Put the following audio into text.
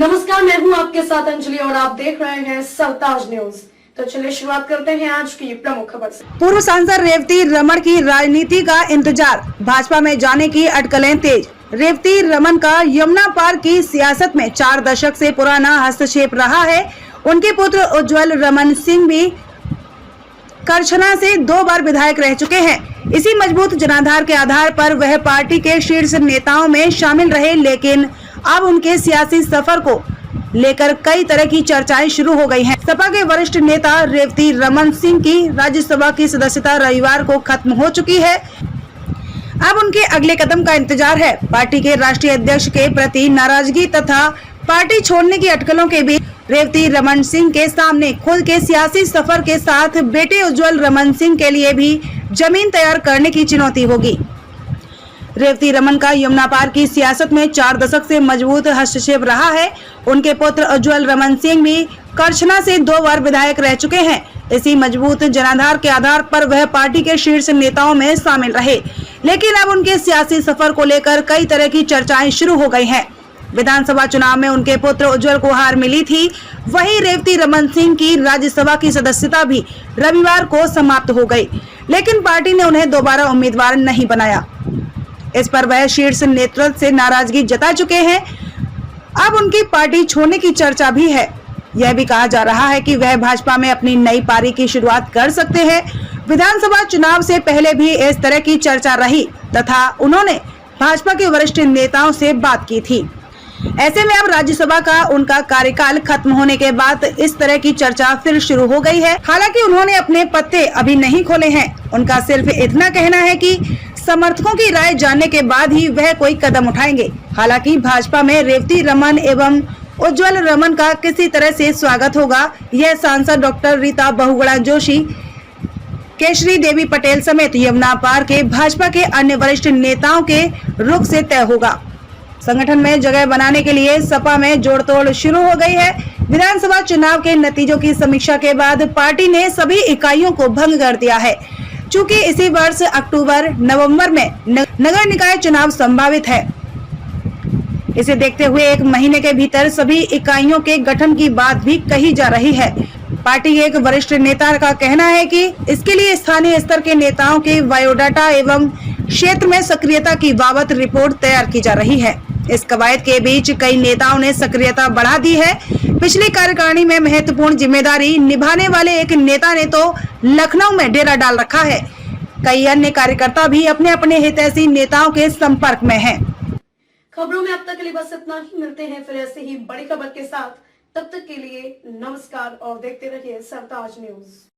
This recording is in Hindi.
नमस्कार, मैं हूं आपके साथ अंजलि और आप देख रहे हैं सरताज न्यूज। तो चलिए शुरुआत करते हैं आज की प्रमुख खबर से। पूर्व सांसद रेवती रमन की राजनीति का इंतजार, भाजपा में जाने की अटकलें तेज। रेवती रमन का यमुना पार की सियासत में 4 दशक से पुराना हस्तक्षेप रहा है। उनके पुत्र उज्जवल रमन सिंह भी करछना से 2 बार विधायक रह चुके हैं। इसी मजबूत जनाधार के आधार पर वह पार्टी के शीर्ष नेताओं में शामिल रहे, लेकिन अब उनके सियासी सफर को लेकर कई तरह की चर्चाएं शुरू हो गई हैं। सपा के वरिष्ठ नेता रेवती रमन सिंह की राज्यसभा की सदस्यता रविवार को खत्म हो चुकी है। अब उनके अगले कदम का इंतजार है। पार्टी के राष्ट्रीय अध्यक्ष के प्रति नाराजगी तथा पार्टी छोड़ने की अटकलों के बीच रेवती रमन सिंह के सामने खुद के सियासी सफर के साथ बेटे उज्जवल रमन सिंह के लिए भी जमीन तैयार करने की चुनौती होगी। रेवती रमन का यमुना पार की सियासत में 4 दशक से मजबूत हस्तक्षेप रहा है। उनके पुत्र उज्जवल रमन सिंह भी करछना से 2 बार विधायक रह चुके हैं। इसी मजबूत जनाधार के आधार पर वह पार्टी के शीर्ष नेताओं में शामिल रहे, लेकिन अब उनके सियासी सफर को लेकर कई तरह की चर्चाएं शुरू हो गई हैं। विधानसभा चुनाव में उनके पुत्र उज्जवल को हार मिली थी। वहीं रेवती रमन सिंह की राज्यसभा की सदस्यता भी रविवार को समाप्त हो गई, लेकिन पार्टी ने उन्हें दोबारा उम्मीदवार नहीं बनाया। इस पर वह शीर्ष नेतृत्व से नाराजगी जता चुके हैं। अब उनकी पार्टी छोड़ने की चर्चा भी है। यह भी कहा जा रहा है कि वह भाजपा में अपनी नई पारी की शुरुआत कर सकते हैं। विधानसभा चुनाव से पहले भी इस तरह की चर्चा रही तथा उन्होंने भाजपा के वरिष्ठ नेताओं से बात की थी। ऐसे में अब राज्यसभा का उनका कार्यकाल खत्म होने के बाद इस तरह की चर्चा फिर शुरू हो गई है। हालांकि उन्होंने अपने पत्ते अभी नहीं खोले हैं। उनका सिर्फ इतना कहना है कि समर्थकों की राय जानने के बाद ही वह कोई कदम उठाएंगे। हालांकि भाजपा में रेवती रमन एवं उज्जवल रमन का किसी तरह से स्वागत होगा, यह सांसद डॉक्टर रीता बहुगुणा जोशी, केशरी देवी पटेल समेत यमुना पार के भाजपा के अन्य वरिष्ठ नेताओं के रुख से तय होगा। संगठन में जगह बनाने के लिए सपा में जोड़तोड़ शुरू हो गई है। विधानसभा चुनाव के नतीजों की समीक्षा के बाद पार्टी ने सभी इकाइयों को भंग कर दिया है। चूंकि इसी वर्ष अक्टूबर नवंबर में नगर निकाय चुनाव संभावित है, इसे देखते हुए 1 महीने के भीतर सभी इकाइयों के गठन की बात भी कही जा रही है। पार्टी के एक वरिष्ठ नेता का कहना है कि इसके लिए स्थानीय स्तर के नेताओं के बायोडाटा एवं क्षेत्र में सक्रियता की बाबत रिपोर्ट तैयार की जा रही है। इस कवायद के बीच कई नेताओं ने सक्रियता बढ़ा दी है। पिछली कार्यकारिणी में महत्वपूर्ण जिम्मेदारी निभाने वाले एक नेता ने तो लखनऊ में डेरा डाल रखा है। कई अन्य कार्यकर्ता भी अपने अपने हितैषी नेताओं के संपर्क में हैं। खबरों में अब तक के लिए बस इतना ही। मिलते हैं फिर ऐसे ही बड़ी खबर के साथ। तब तक के लिए नमस्कार और देखते रहिए सरताज न्यूज।